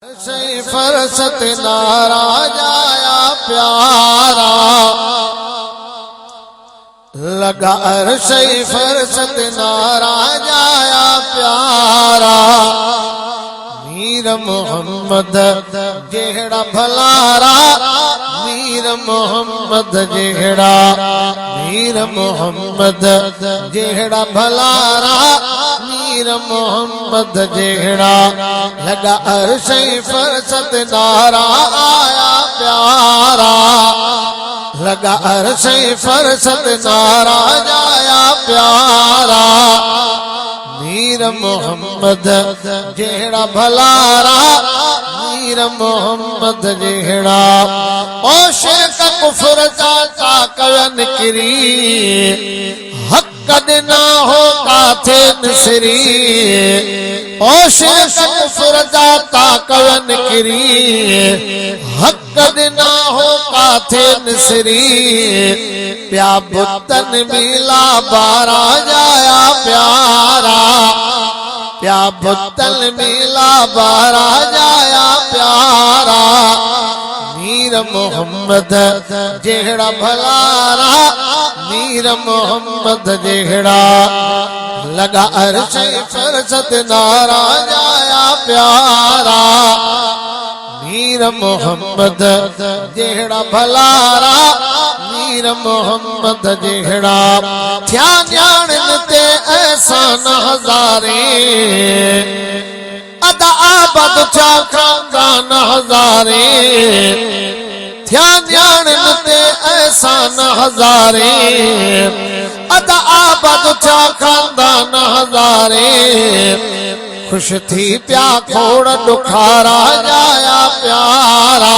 फरसत नाराज आया प्यारा लगा अर्श फरसत नाराज आया प्यारा मीर मोहम्मद जेड़ा भलारा मीर मोहम्मद जेड़ा मीर मोहम्मद जेड़ा भलारा मीर मोहम्मद जेड़ा लगा अर्श फरसत नारा आया प्यारा लगा अर्श फरसत नारा आया प्यारा मीर मोहम्मद जेड़ा भलारा मीर मोहम्मद जेड़ा ओ शिरक कुफर जाता कवन करी हक ना हो काथे नसरी ओ शिरक कुफर जाता कवन करी हक ना हो काथे नसरी प्या बुतन मिला बारा जाया प्यारा प्या बुतन मिला बारा जाया प्यारा मीर मोहम्मद जेड़ा भलारा मीर मोहम्मद जेड़ा लगा अर्श फरसत नारा जाया प्यारा मीर मोहम्मद जेड़ा भलारा मीर मोहम्मद जेड़ा थया न्याणन ते एहसान हजारे अदा आबद थया खानदान हजारे थया न्याणन ते एहसान हजारे अदा आबद थया खानदान हजारे खुश थी प्या खोड़ दुखारा जाया प्यारा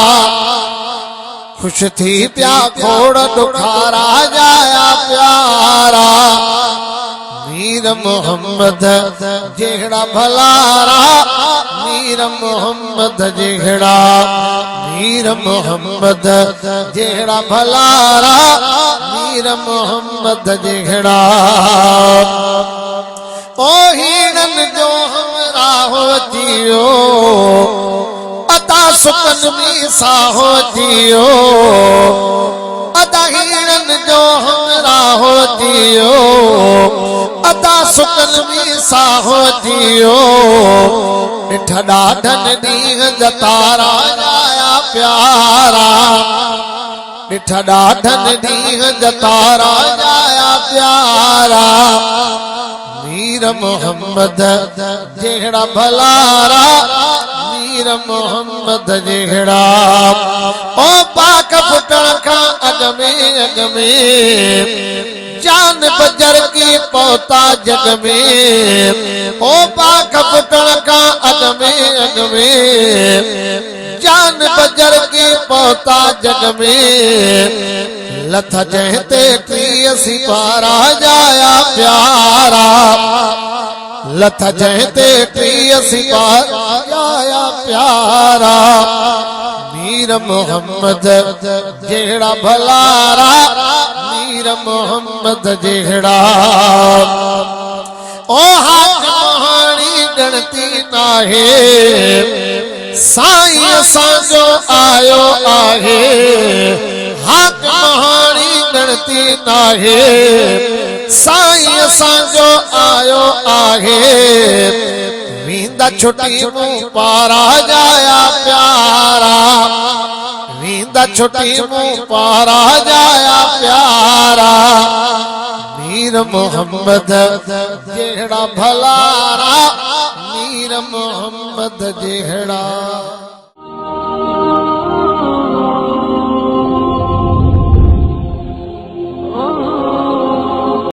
खुश थी प्या खोड़ दुखारा जाया प्यारा मीर मोहम्मद जेड़ा भलारा मीर मोहम्मद जेड़ा मीर मोहम्मद जेड़ा भलारा मीर मोहम्मद जेड़ा ओ हीरन जो हमरा हो जियो अता सुकन मीसा हो जियो अदा हीरन जो हमरा हो जियो अदा सुकन मीसा हो जियो ठड़ा ढन दीह जतारा जाया प्यारा ठड़ा ढन दीह जतारा जाया प्यारा मीर मोहम्मद जेड़ा भलारा मीर मोहम्मद जेड़ा ओ पाक फुटण का अगमे अगमे जान बजर की पौता जग में ओ पाक फुटण का अगमे अगमे जान बजर की पौता जग में लथ जहते की सिपारा जाया प्यारा लथ जहते की सिपारा जाया प्यारा मीर मोहम्मद जेड़ा भलारा मीर मोहम्मद जेड़ा ओ हाथ महानी गणती नाहे साईं असांजो आयो आहे हाथ महानी गणती नाहे साईं असांजो आयो आहे वींदा छुटी मुंह पारा जाया प्यारा वींदा छुटी मुंह पारा जाया प्यारा मीर मोहम्मद जेड़ा भलारा मीर मोहम्मद जेड़ा